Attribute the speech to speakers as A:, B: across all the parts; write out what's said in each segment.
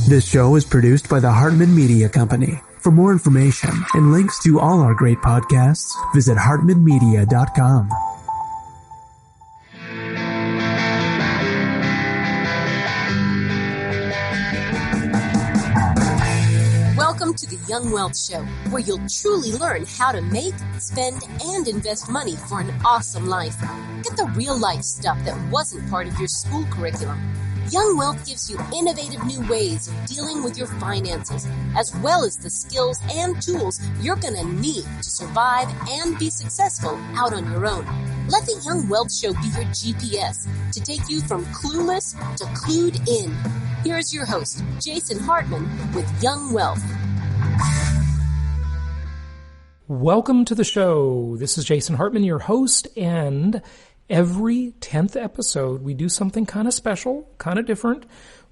A: This show is produced by the Hartman Media Company. For more information and links to all our great podcasts, visit hartmanmedia.com.
B: Welcome to the Young Wealth Show, where you'll truly learn how to make, spend, and invest money for an awesome life. Get the real-life stuff that wasn't part of your school curriculum. Young Wealth gives you innovative new ways of dealing with your finances, as well as the skills and tools you're going to need to survive and be successful out on your own. Let the Young Wealth Show be your GPS to take you from clueless to clued in. Here's your host, Jason Hartman, with Young Wealth.
C: Welcome to the show. This is Jason Hartman, your host, and every 10th episode, we do something kind of special, kind of different.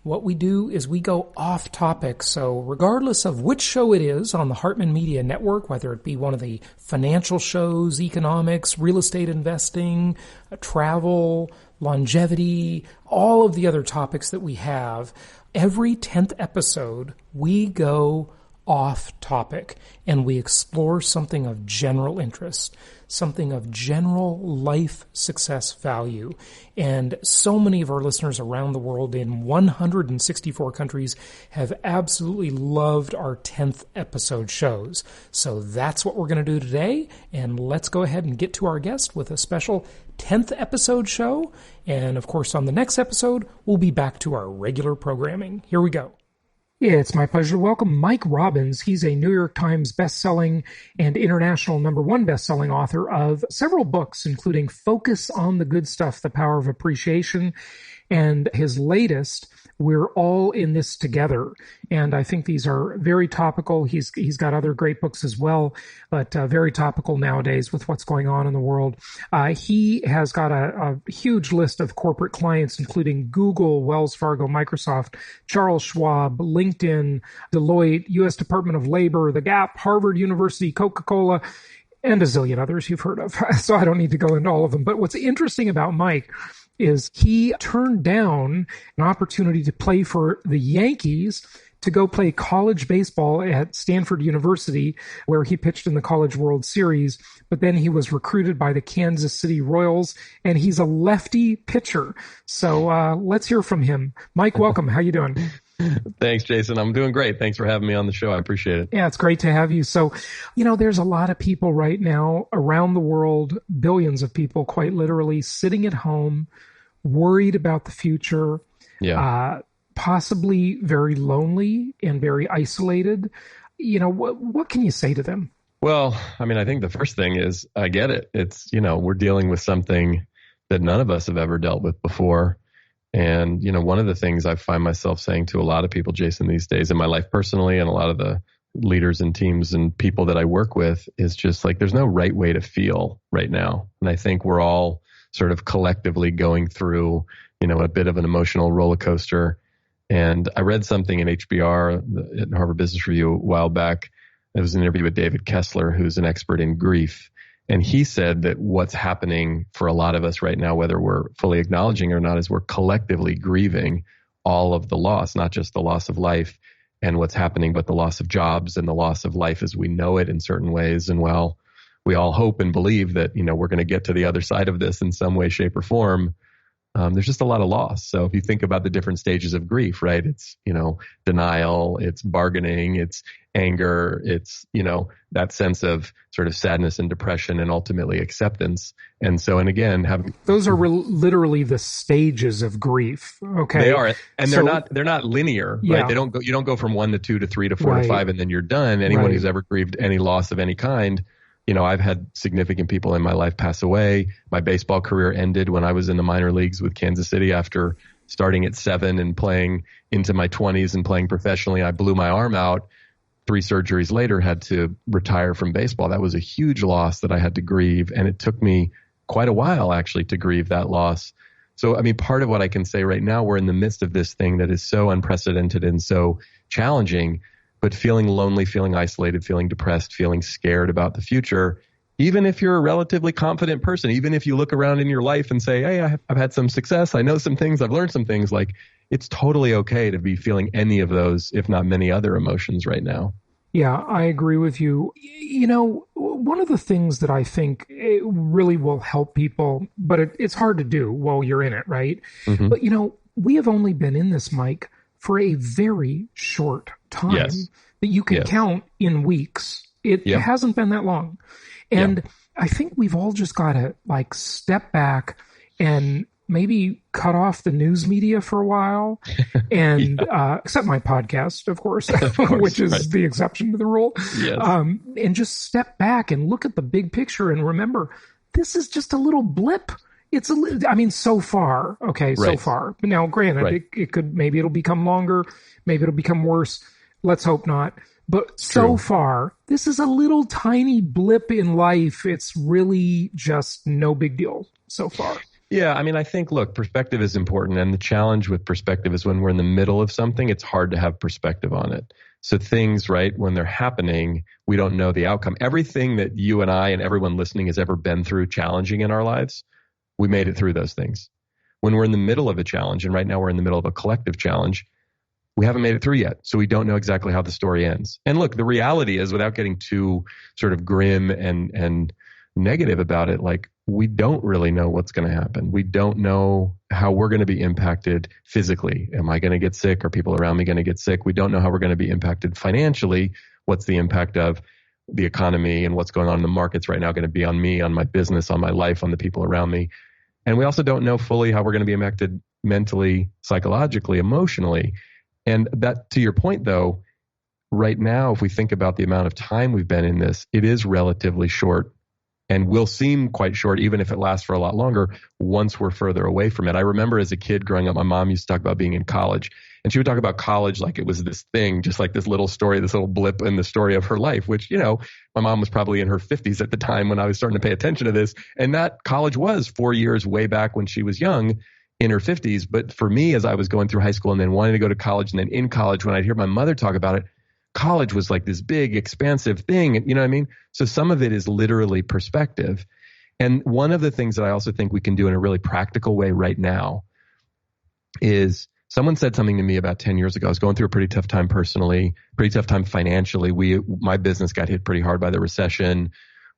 C: What we do is we go off topic. So regardless of which show it is on the Hartman Media Network, whether it be one of the financial shows, economics, real estate investing, travel, longevity, all of the other topics that we have, every 10th episode, we go off topic and we explore something of general interest, something of general life success value. And so many of our listeners around the world in 164 countries have absolutely loved our 10th episode shows. So that's what we're going to do today. And let's go ahead and get to our guest with a special 10th episode show. And of course, on the next episode, we'll be back to our regular programming. Here we go. Yeah, it's my pleasure to welcome Mike Robbins. He's a New York Times bestselling and international #1 bestselling author of several books, including Focus on the Good Stuff, The Power of Appreciation, and his latest, We're All in This Together. And I think these are very topical. He's got other great books as well, but very topical nowadays with what's going on in the world. He has got a huge list of corporate clients, including Google, Wells Fargo, Microsoft, Charles Schwab, LinkedIn, Deloitte, U.S. Department of Labor, The Gap, Harvard University, Coca-Cola, and a zillion others you've heard of. So I don't need to go into all of them. But what's interesting about Mike is he turned down an opportunity to play for the Yankees to go play college baseball at Stanford University, where he pitched in the College World Series. But then he was recruited by the Kansas City Royals, and he's a lefty pitcher. So let's hear from him. Mike, welcome. How you doing?
D: Thanks, Jason. I'm doing great. Thanks for having me on the show. I appreciate it.
C: Yeah, it's great to have you. So, there's a lot of people right now around the world, billions of people, quite literally, sitting at home, worried about the future, possibly very lonely and very isolated. What can you say to them?
D: Well, I think the first thing is I get it. It's, we're dealing with something that none of us have ever dealt with before. And, one of the things I find myself saying to a lot of people, Jason, these days in my life personally, and a lot of the leaders and teams and people that I work with, is just like, there's no right way to feel right now. And I think we're all sort of collectively going through, a bit of an emotional roller coaster. And I read something in HBR, at Harvard Business Review, a while back. It was an interview with David Kessler, who's an expert in grief. And he said that what's happening for a lot of us right now, whether we're fully acknowledging or not, is we're collectively grieving all of the loss, not just the loss of life and what's happening, but the loss of jobs and the loss of life as we know it in certain ways. And while we all hope and believe that, we're going to get to the other side of this in some way, shape, or form, there's just a lot of loss. So if you think about the different stages of grief, right, it's, denial, it's bargaining, it's anger, it's, that sense of sort of sadness and depression and ultimately acceptance. And so, and again,
C: those are literally the stages of grief. Okay.
D: They are. And they're not linear, right? You don't go from 1 to 2 to 3 to 4 to 5 and then you're done. Anyone who's ever grieved any loss of any kind, I've had significant people in my life pass away. My baseball career ended when I was in the minor leagues with Kansas City after starting at 7 and playing into my 20s and playing professionally. I blew my arm out. 3 surgeries later, had to retire from baseball. That was a huge loss that I had to grieve. And it took me quite a while actually to grieve that loss. So, part of what I can say right now, we're in the midst of this thing that is so unprecedented and so challenging, but feeling lonely, feeling isolated, feeling depressed, feeling scared about the future, even if you're a relatively confident person, even if you look around in your life and say, hey, I've had some success, I know some things, I've learned some things, like it's totally okay to be feeling any of those, if not many other emotions right now.
C: Yeah, I agree with you. You know, one of the things that I think it really will help people, but it's hard to do while you're in it, right?
D: Mm-hmm.
C: But, you know, we have only been in this, Mike, for a very short time
D: Yes.
C: that you can
D: Yes.
C: count in weeks. It
D: Yep.
C: hasn't been that long. And I think we've all just got to like step back and maybe cut off the news media for a while and except my podcast, of course, which is the exception to the rule.
D: Yes.
C: And just step back and look at the big picture and remember, this is just a little blip. It's so far. Okay. So far. But now granted, it could, maybe it'll become longer. Maybe it'll become worse. Let's hope not. But so far, this is a little tiny blip in life. It's really just no big deal so far.
D: Yeah, I mean, I think, look, perspective is important. And the challenge with perspective is when we're in the middle of something, it's hard to have perspective on it. So things, right, when they're happening, we don't know the outcome. Everything that you and I and everyone listening has ever been through challenging in our lives, we made it through those things. When we're in the middle of a challenge, and right now we're in the middle of a collective challenge, we haven't made it through yet. So we don't know exactly how the story ends. And look, the reality is, without getting too sort of grim and negative about it, like, we don't really know what's going to happen. We don't know how we're going to be impacted physically. Am I going to get sick? Are people around me going to get sick? We don't know how we're going to be impacted financially. What's the impact of the economy and what's going on in the markets right now going to be on me, on my business, on my life, on the people around me? And we also don't know fully how we're going to be impacted mentally, psychologically, emotionally. And that, to your point though, right now, if we think about the amount of time we've been in this, it is relatively short and will seem quite short, even if it lasts for a lot longer once we're further away from it. I remember as a kid growing up, my mom used to talk about being in college, and she would talk about college like it was this thing, just like this little story, this little blip in the story of her life, which, you know, my mom was probably in her 50s at the time when I was starting to pay attention to this. And that college was 4 years way back when she was young, in her 50s. But for me, as I was going through high school and then wanting to go to college, and then in college, when I'd hear my mother talk about it, college was like this big, expansive thing. You know what I mean? So some of it is literally perspective. And one of the things that I also think we can do in a really practical way right now is, someone said something to me about 10 years ago. I was going through a pretty tough time personally, pretty tough time financially. My business got hit pretty hard by the recession.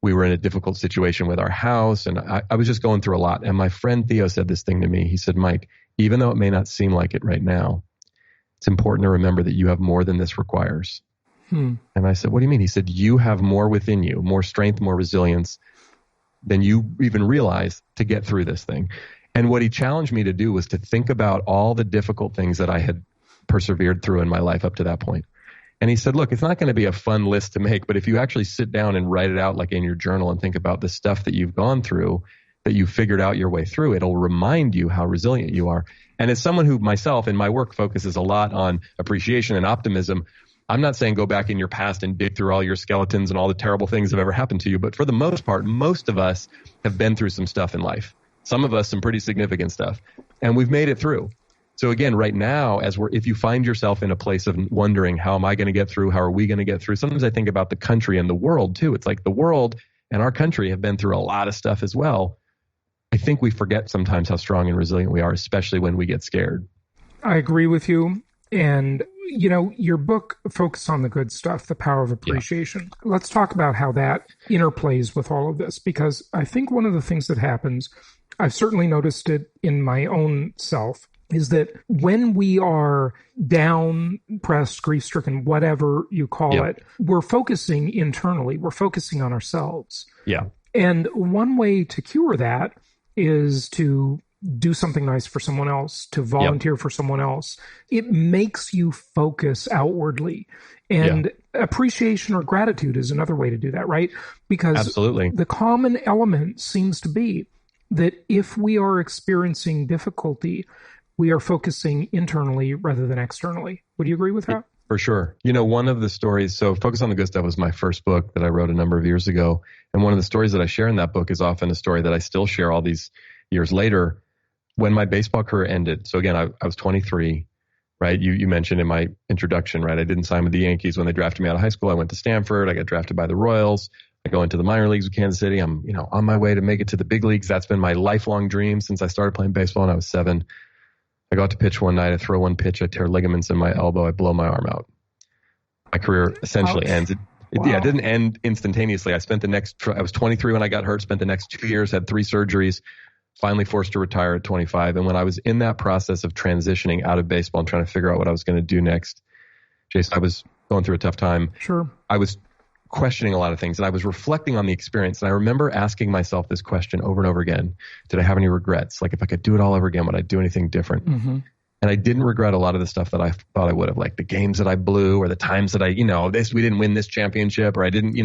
D: We were in a difficult situation with our house, and I was just going through a lot. And my friend Theo said this thing to me. He said, Mike, even though it may not seem like it right now, it's important to remember that you have more than this requires. And I said, what do you mean? He said, you have more within you, more strength, more resilience than you even realize to get through this thing. And what he challenged me to do was to think about all the difficult things that I had persevered through in my life up to that point. And he said, look, it's not going to be a fun list to make, but if you actually sit down and write it out like in your journal and think about the stuff that you've gone through, that you figured out your way through, it'll remind you how resilient you are. And as someone who myself in my work focuses a lot on appreciation and optimism, I'm not saying go back in your past and dig through all your skeletons and all the terrible things that have ever happened to you. But for the most part, most of us have been through some stuff in life. Some of us some pretty significant stuff. And we've made it through. So again, right now, if you find yourself in a place of wondering, how am I going to get through? How are we going to get through? Sometimes I think about the country and the world too. It's like the world and our country have been through a lot of stuff as well. I think we forget sometimes how strong and resilient we are, especially when we get scared. I
C: agree with you. And, you know, your book focuses on the good stuff, the power of appreciation. Yeah. Let's talk about how that interplays with all of this, because I think one of the things that happens, I've certainly noticed it in my own self, is that when we are down, pressed, grief-stricken, whatever you call it, we're focusing internally. We're focusing on ourselves.
D: Yeah.
C: And one way to cure that is to do something nice for someone else, to volunteer for someone else. It makes you focus outwardly. And appreciation or gratitude is another way to do that, right? Because
D: absolutely,
C: the common element seems to be that if we are experiencing difficulty, we are focusing internally rather than externally. Would you agree with that?
D: For sure. You know, one of the stories, so Focus on the Good Stuff was my first book that I wrote a number of years ago. And one of the stories that I share in that book is often a story that I still share all these years later. When my baseball career ended, so again, I was 23, right? You mentioned in my introduction, right? I didn't sign with the Yankees when they drafted me out of high school. I went to Stanford. I got drafted by the Royals. I go into the minor leagues with Kansas City. I'm, on my way to make it to the big leagues. That's been my lifelong dream since I started playing baseball when I was 7. I go out to pitch one night. I throw one pitch. I tear ligaments in my elbow. I blow my arm out. My career essentially ends. It didn't end instantaneously. I was 23 when I got hurt, spent the next 2 years, had 3 surgeries, finally forced to retire at 25. And when I was in that process of transitioning out of baseball and trying to figure out what I was going to do next, Jason, I was going through a tough time.
C: Sure.
D: I was questioning a lot of things, and I was reflecting on the experience. And I remember asking myself this question over and over again. Did I have any regrets? Like, if I could do it all over again, would I do anything different? Mm-hmm. And I didn't regret a lot of the stuff that I thought I would have, like the games that I blew or the times that we didn't win this championship, or I didn't,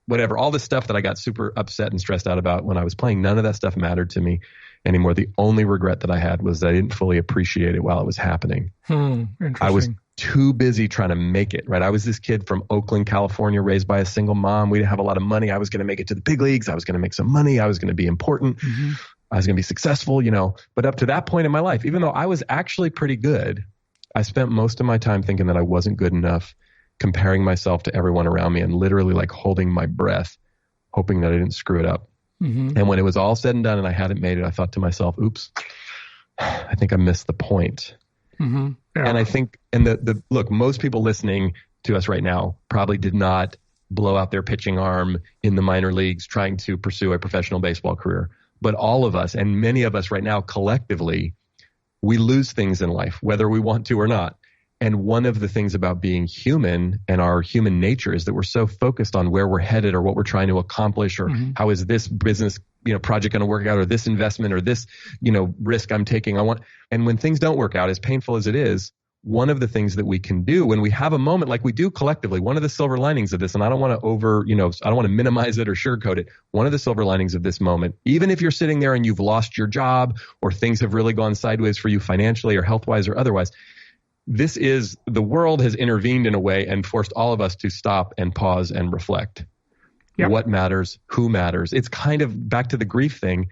D: whatever, all the stuff that I got super upset and stressed out about when I was playing. None of that stuff mattered to me anymore. The only regret that I had was that I didn't fully appreciate it while it was happening. I was too busy trying to make it, right? I was this kid from Oakland, California, raised by a single mom. We didn't have a lot of money. I was going to make it to the big leagues. I was going to make some money. I was going to be important. Mm-hmm. I was going to be successful, but up to that point in my life, even though I was actually pretty good, I spent most of my time thinking that I wasn't good enough, comparing myself to everyone around me and literally like holding my breath, hoping that I didn't screw it up. Mm-hmm. And when it was all said and done and I hadn't made it, I thought to myself, oops, I think I missed the point. Mm-hmm. Yeah. And I think, look, most people listening to us right now probably did not blow out their pitching arm in the minor leagues trying to pursue a professional baseball career. But all of us, and many of us right now collectively, we lose things in life, whether we want to or not. And one of the things about being human and our human nature is that we're so focused on where we're headed or what we're trying to accomplish, or mm-hmm. how is this business, project going to work out, or this investment, or this, risk I'm taking. And when things don't work out, as painful as it is, one of the things that we can do when we have a moment like we do collectively, one of the silver linings of this, and I don't want to I don't want to minimize it or sugarcoat it. One of the silver linings of this moment, even if you're sitting there and you've lost your job or things have really gone sideways for you financially or health-wise or otherwise, the world has intervened in a way and forced all of us to stop and pause and reflect. Yep. What matters? Who matters? It's kind of back to the grief thing.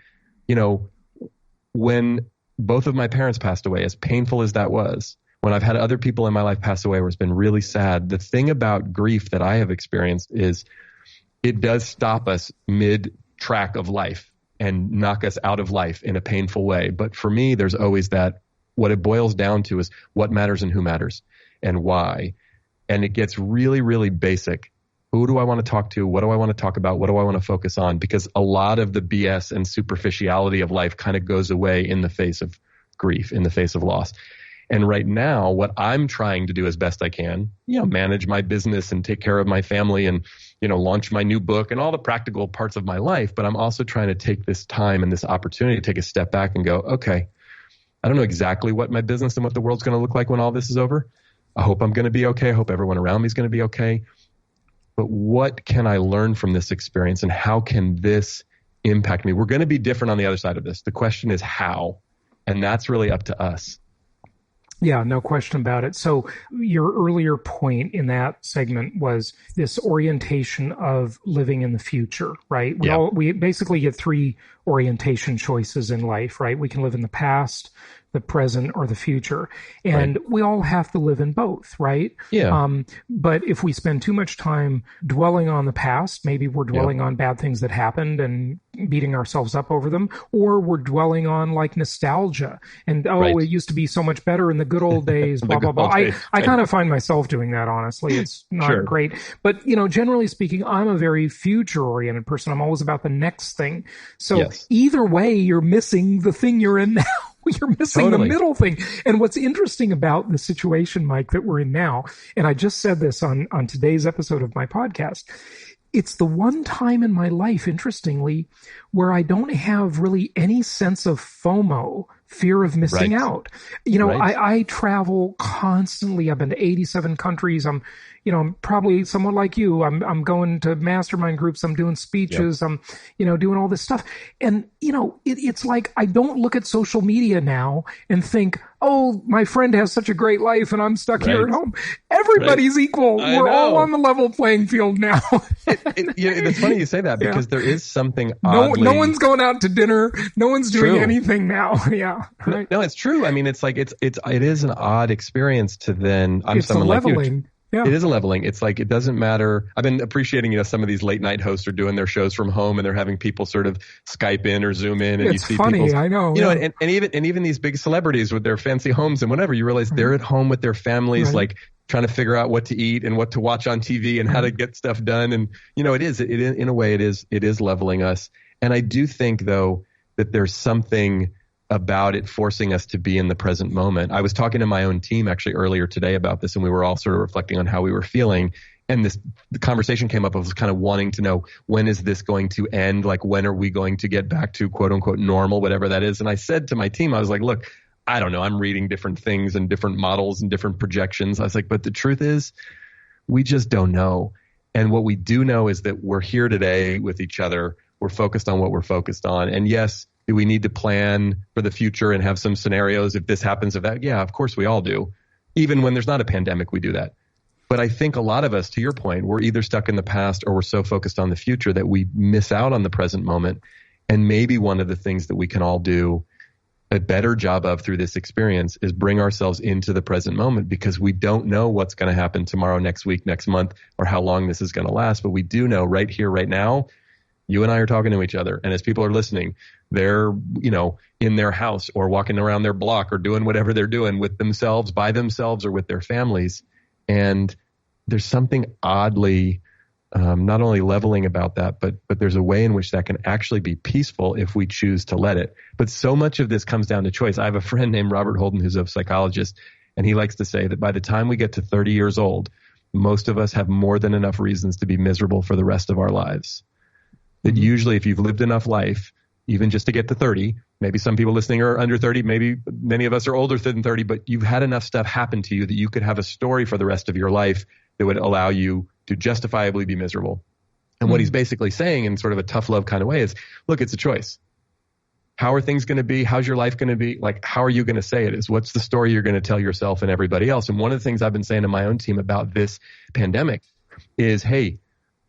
D: When both of my parents passed away, as painful as that was, when I've had other people in my life pass away where it's been really sad, the thing about grief that I have experienced is it does stop us mid-track of life and knock us out of life in a painful way. But for me, there's always that. What it boils down to is what matters and who matters and why. And it gets really, really basic. Who do I want to talk to? What do I want to talk about? What do I want to focus on? Because a lot of the BS and superficiality of life kind of goes away in the face of grief, in the face of loss. And right now, what I'm trying to do as best I can, manage my business and take care of my family and, launch my new book and all the practical parts of my life. But I'm also trying to take this time and this opportunity to take a step back and go, okay, I don't know exactly what my business and what the world's going to look like when all this is over. I hope I'm going to be okay. I hope everyone around me is going to be okay. But what can I learn from this experience, and how can this impact me? We're going to be different on the other side of this. The question is how, and that's really up to us.
C: Yeah, no question about it. So your earlier point in that segment was this orientation of living in the future, right? We basically get 3 orientation choices in life, right? We can live in the past, the present, or the future. And we all have to live in both, right?
D: Yeah.
C: But if we spend too much time dwelling on the past, maybe we're dwelling on bad things that happened and beating ourselves up over them, or we're dwelling on like nostalgia and, it used to be so much better in the good old days, blah, blah, blah. I kind of find myself doing that, honestly. It's not great. But, generally speaking, I'm a very future-oriented person. I'm always about the next thing. So either way, you're missing the thing you're in now. You're missing the middle thing. And what's interesting about the situation, Mike, that we're in now, and I just said this on today's episode of my podcast, it's the one time in my life, interestingly, where I don't have really any sense of FOMO, fear of missing out. I travel constantly. I've been to 87 countries. I'm probably someone like you. I'm going to mastermind groups. I'm doing speeches. I'm, doing all this stuff. And, it's like I don't look at social media now and think, oh, my friend has such a great life and I'm stuck here at home. Everybody's equal. We're all on the level playing field now.
D: It's funny you say that because there is something oddly...
C: No one's going out to dinner. No one's doing anything now. Yeah. Right.
D: No, it's true. I mean, it's like it is an odd experience to then. I'm someone like you.
C: Yeah.
D: It is a leveling. It's like, it doesn't matter. I've been appreciating, some of these late night hosts are doing their shows from home and they're having people sort of Skype in or Zoom in, and
C: It's
D: you see
C: funny.
D: people,
C: I know.
D: and even these big celebrities with their fancy homes and whatever, you realize they're at home with their families, like trying to figure out what to eat and what to watch on TV and how to get stuff done. And, in a way it is leveling us. And I do think though that there's something about it forcing us to be in the present moment. I was talking to my own team actually earlier today about this, and we were all sort of reflecting on how we were feeling. And the conversation came up of kind of wanting to know, when is this going to end? Like, when are we going to get back to quote unquote normal, whatever that is? And I said to my team, I was like, look, I don't know. I'm reading different things and different models and different projections. I was like, but the truth is, we just don't know. And what we do know is that we're here today with each other. We're focused on what we're focused on. And yes, do we need to plan for the future and have some scenarios if this happens, if that? Yeah, of course we all do. Even when there's not a pandemic, we do that. But I think a lot of us, to your point, we're either stuck in the past or we're so focused on the future that we miss out on the present moment. And maybe one of the things that we can all do a better job of through this experience is bring ourselves into the present moment, because we don't know what's going to happen tomorrow, next week, next month, or how long this is going to last. But we do know right here, right now, you and I are talking to each other. And as people are listening, they're, in their house or walking around their block or doing whatever they're doing with themselves, by themselves, or with their families. And there's something oddly not only leveling about that, but there's a way in which that can actually be peaceful if we choose to let it. But so much of this comes down to choice. I have a friend named Robert Holden who's a psychologist, and he likes to say that by the time we get to 30 years old, most of us have more than enough reasons to be miserable for the rest of our lives. That usually if you've lived enough life, even just to get to 30, maybe some people listening are under 30, maybe many of us are older than 30, but you've had enough stuff happen to you that you could have a story for the rest of your life that would allow you to justifiably be miserable. And what he's basically saying in sort of a tough love kind of way is, look, it's a choice. How are things going to be? How's your life going to be? Like, how are you going to say it is? What's the story you're going to tell yourself and everybody else? And one of the things I've been saying to my own team about this pandemic is, hey,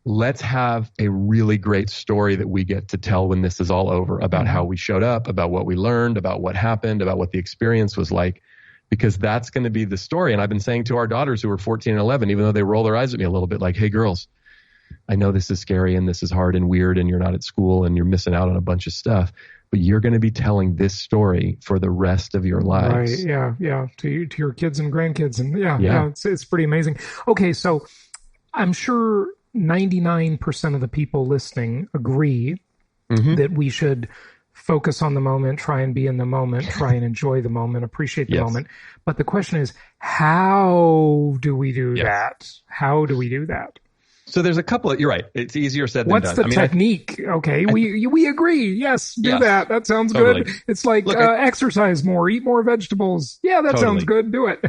D: let's have a really great story that we get to tell when this is all over, about how we showed up, about what we learned, about what happened, about what the experience was like, because that's going to be the story. And I've been saying to our daughters who are 14 and 11, even though they roll their eyes at me a little bit, like, hey, girls, I know this is scary and this is hard and weird and you're not at school and you're missing out on a bunch of stuff, but you're going to be telling this story for the rest of your lives.
C: Right. Yeah. To your kids and grandkids. And yeah. It's pretty amazing. Okay. So I'm sure 99% of the people listening agree that we should focus on the moment, try and be in the moment, try and enjoy the moment, appreciate the moment. But the question is, how do we do that? How do we do that?
D: So there's a couple you're right. It's easier said than done.
C: What's the technique? Okay. We agree. Yes. Do that. That sounds good. It's like, exercise more, eat more vegetables. Yeah. That sounds good. Do it.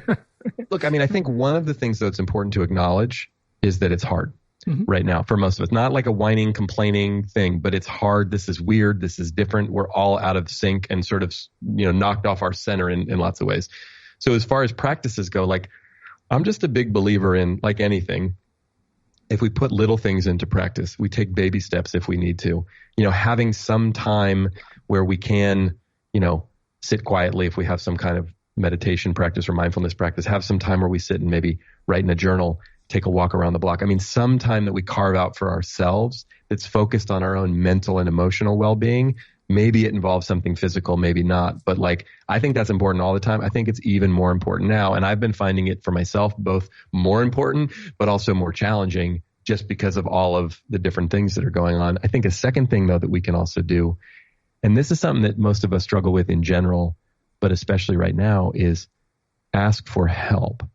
D: Look, I think one of the things that's important to acknowledge is that it's hard. Right now for most of us, not like a whining, complaining thing, but it's hard. This is weird. This is different. We're all out of sync and sort of, knocked off our center in lots of ways. So as far as practices go, like, I'm just a big believer in, like anything, if we put little things into practice, we take baby steps if we need to, having some time where we can, sit quietly if we have some kind of meditation practice or mindfulness practice, have some time where we sit and maybe write in a journal, take a walk around the block. Some time that we carve out for ourselves that's focused on our own mental and emotional well-being. Maybe it involves something physical, maybe not. But I think that's important all the time. I think it's even more important now. And I've been finding it for myself, both more important, but also more challenging just because of all of the different things that are going on. I think a second thing, though, that we can also do, and this is something that most of us struggle with in general, but especially right now, is ask for help.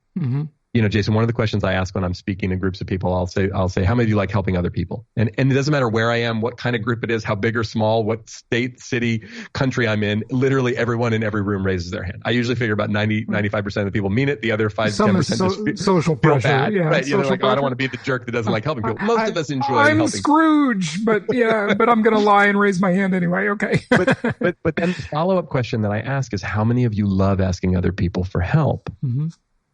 D: Jason, one of the questions I ask when I'm speaking to groups of people, I'll say, how many of you like helping other people? And it doesn't matter where I am, what kind of group it is, how big or small, what state, city, country I'm in. Literally everyone in every room raises their hand. I usually figure about 95% of the people mean it. The other 5-10% just social pressure. Bad, right? I don't want to be the jerk that doesn't like helping people. Most of us enjoy helping.
C: I'm Scrooge, but I'm going to lie and raise my hand anyway. Okay.
D: but then the follow-up question that I ask is, how many of you love asking other people for help?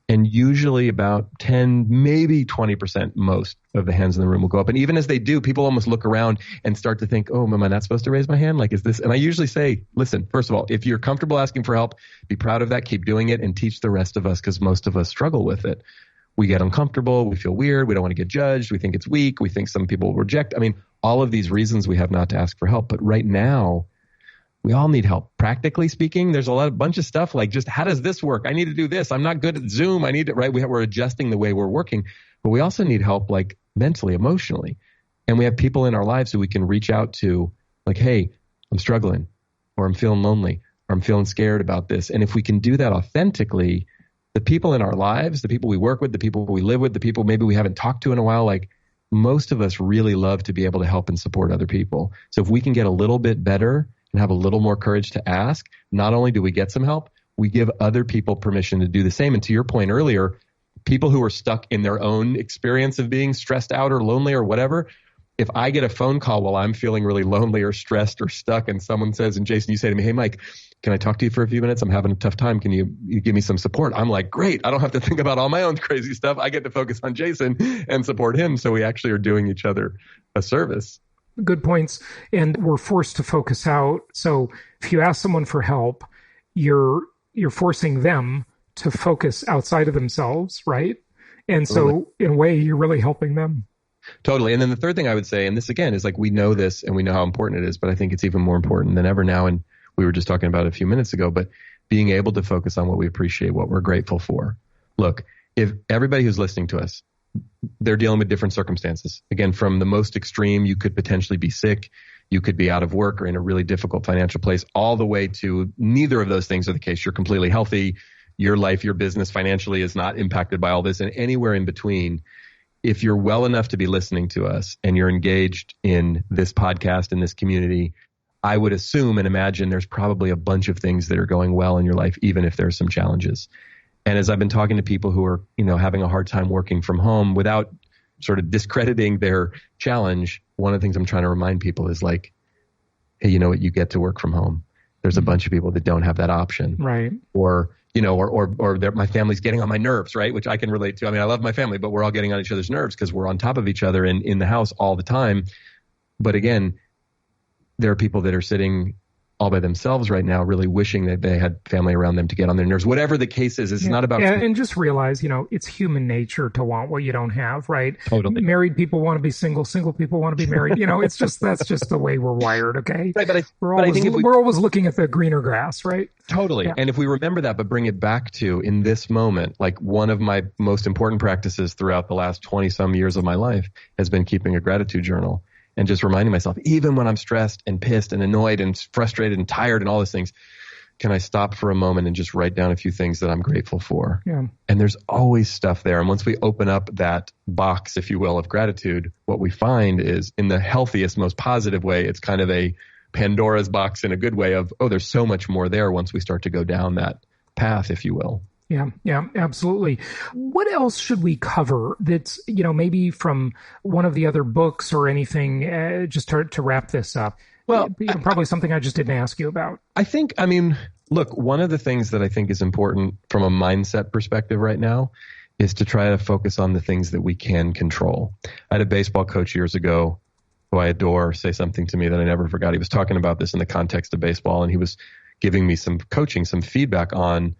D: And usually about 10, maybe 20% most of the hands in the room will go up. And even as they do, people almost look around and start to think, oh, am I not supposed to raise my hand? Like, is this? And I usually say, listen, first of all, if you're comfortable asking for help, be proud of that, keep doing it, and teach the rest of us, because most of us struggle with it. we get uncomfortable, we feel weird, we don't want to get judged, we think it's weak, we think some people will reject. I mean, all of these reasons we have not to ask for help. But right now, we all need help. Practically speaking, there's a bunch of stuff like just how does this work? I need to do this. I'm not good at Zoom. I need to, right? We're adjusting the way we're working, but we also need help like mentally, emotionally. And we have people in our lives who we can reach out to like, hey, I'm struggling, or I'm feeling lonely, or I'm feeling scared about this. And if we can do that authentically, the people in our lives, the people we work with, the people we live with, the people maybe we haven't talked to in a while, like most of us really love to be able to help and support other people. So if we can get a little bit better and have a little more courage to ask, not only do we get some help, we give other people permission to do the same. And to your point earlier, people who are stuck in their own experience of being stressed out or lonely or whatever, if I get a phone call while I'm feeling really lonely or stressed or stuck and someone says, and Jason, you say to me, hey, Mike, can I talk to you for a few minutes? I'm having a tough time. Can you give me some support? I'm like, great. I don't have to think about all my own crazy stuff. I get to focus on Jason and support him. So we actually are doing each other a service.
C: Good points. And we're forced to focus out. So if you ask someone for help, you're forcing them to focus outside of themselves, right? And so in a way, you're really helping them.
D: Totally. And then the third thing I would say, and this again is like we know this and we know how important it is, but I think it's even more important than ever now. And we were just talking about it a few minutes ago, but being able to focus on what we appreciate, what we're grateful for. Look, if everybody who's listening to us, they're dealing with different circumstances. Again, from the most extreme, you could potentially be sick, you could be out of work or in a really difficult financial place, all the way to neither of those things are the case. You're completely healthy. Your life, your business financially is not impacted by all this, and anywhere in between. If you're well enough to be listening to us and you're engaged in this podcast, in this community, I would assume and imagine there's probably a bunch of things that are going well in your life, even if there's some challenges. And as I've been talking to people who are, having a hard time working from home without sort of discrediting their challenge, one of the things I'm trying to remind people is like, hey, you know what? You get to work from home. There's a bunch of people that don't have that option.
C: Right.
D: Or my family's getting on my nerves, right? Which I can relate to. I mean, I love my family, but we're all getting on each other's nerves because we're on top of each other in the house all the time. But again, there are people that are sitting all by themselves right now, really wishing that they had family around them to get on their nerves. Whatever the case is, it's not about.
C: Yeah, and just realize, it's human nature to want what you don't have, right?
D: Totally.
C: Married people want to be single. Single people want to be married. It's just that's just the way we're wired. Okay.
D: Right,
C: we're always looking at the greener grass, right?
D: Totally. Yeah. And if we remember that, but bring it back to in this moment, like one of my most important practices throughout the last 20 some years of my life has been keeping a gratitude journal. And just reminding myself, even when I'm stressed and pissed and annoyed and frustrated and tired and all those things, can I stop for a moment and just write down a few things that I'm grateful for?
C: Yeah.
D: And there's always stuff there. And once we open up that box, if you will, of gratitude, what we find is in the healthiest, most positive way, it's kind of a Pandora's box in a good way of, there's so much more there once we start to go down that path, if you will.
C: Yeah, absolutely. What else should we cover that's, maybe from one of the other books or anything, just to wrap this up? Well, probably something I just didn't ask you about.
D: Look, one of the things that I think is important from a mindset perspective right now is to try to focus on the things that we can control. I had a baseball coach years ago who I adore say something to me that I never forgot. He was talking about this in the context of baseball, and he was giving me some coaching, some feedback on,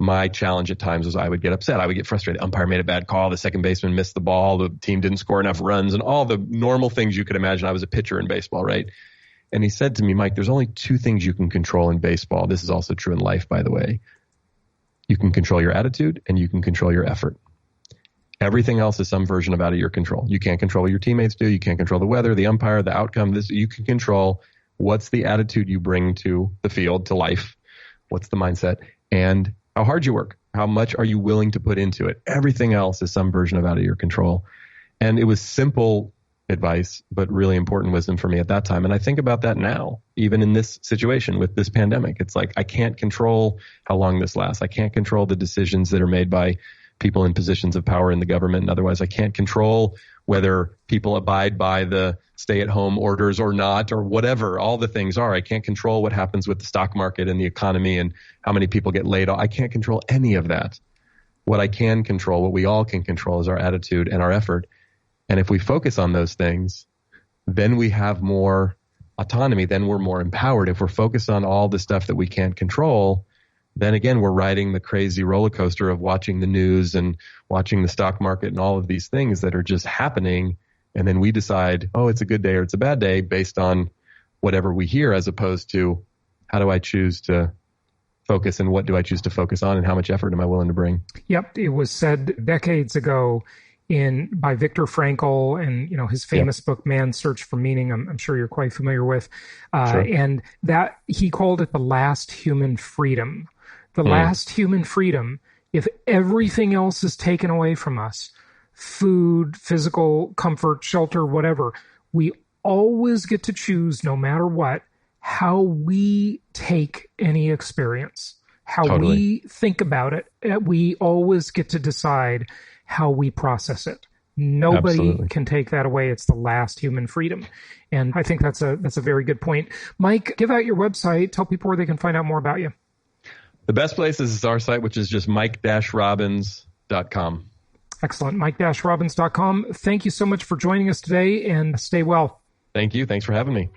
D: my challenge at times was I would get upset. I would get frustrated. Umpire made a bad call. The second baseman missed the ball. The team didn't score enough runs and all the normal things you could imagine. I was a pitcher in baseball, right? And he said to me, Mike, there's only two things you can control in baseball. This is also true in life, by the way. You can control your attitude and you can control your effort. Everything else is some version of out of your control. You can't control what your teammates do. You can't control the weather, the umpire, the outcome. You can control what's the attitude you bring to the field, to life. What's the mindset? And how hard you work, how much are you willing to put into it? Everything else is some version of out of your control. And it was simple advice, but really important wisdom for me at that time. And I think about that now, even in this situation with this pandemic. It's like, I can't control how long this lasts. I can't control the decisions that are made by people in positions of power in the government. And otherwise, I can't control whether people abide by the stay-at-home orders or not, or whatever all the things are. I can't control what happens with the stock market and the economy and how many people get laid off. I can't control any of that. What I can control, what we all can control, is our attitude and our effort. And if we focus on those things, then we have more autonomy. Then we're more empowered. If we're focused on all the stuff that we can't control, then again, we're riding the crazy roller coaster of watching the news and watching the stock market and all of these things that are just happening. And then we decide, oh, it's a good day or it's a bad day based on whatever we hear, as opposed to how do I choose to focus and what do I choose to focus on and how much effort am I willing to bring?
C: Yep. It was said decades ago by Viktor Frankl and, his famous book, Man's Search for Meaning, I'm sure you're quite familiar with.
D: Sure.
C: And that he called it the last human freedom. The last human freedom, if everything else is taken away from us, food, physical comfort, shelter, whatever, we always get to choose, no matter what, how we take any experience, how we think about it. We always get to decide how we process it. Nobody
D: Absolutely.
C: can take that away. It's the last human freedom. And I think that's a very good point. Mike, give out your website. Tell people where they can find out more about you.
D: The best place is our site, which is just mike-robbins.com.
C: Excellent. Mike-Robbins.com. Thank you so much for joining us today, and stay well.
D: Thank you. Thanks for having me.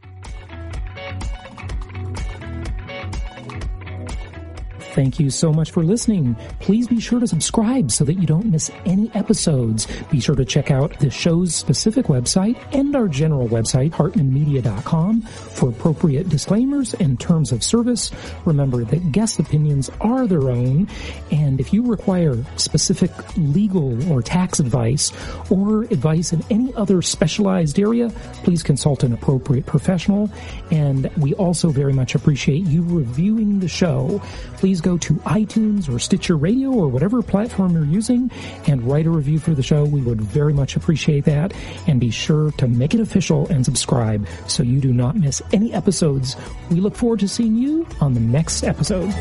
C: Thank you so much for listening. Please be sure to subscribe so that you don't miss any episodes. Be sure to check out the show's specific website and our general website, hartmanmedia.com, for appropriate disclaimers and terms of service. Remember that guest opinions are their own, and if you require specific legal or tax advice or advice in any other specialized area, please consult an appropriate professional. And we also very much appreciate you reviewing the show. Please go to iTunes or Stitcher Radio or whatever platform you're using and write a review for the show. We would very much appreciate that. And be sure to make it official and subscribe so you do not miss any episodes. We look forward to seeing you on the next episode.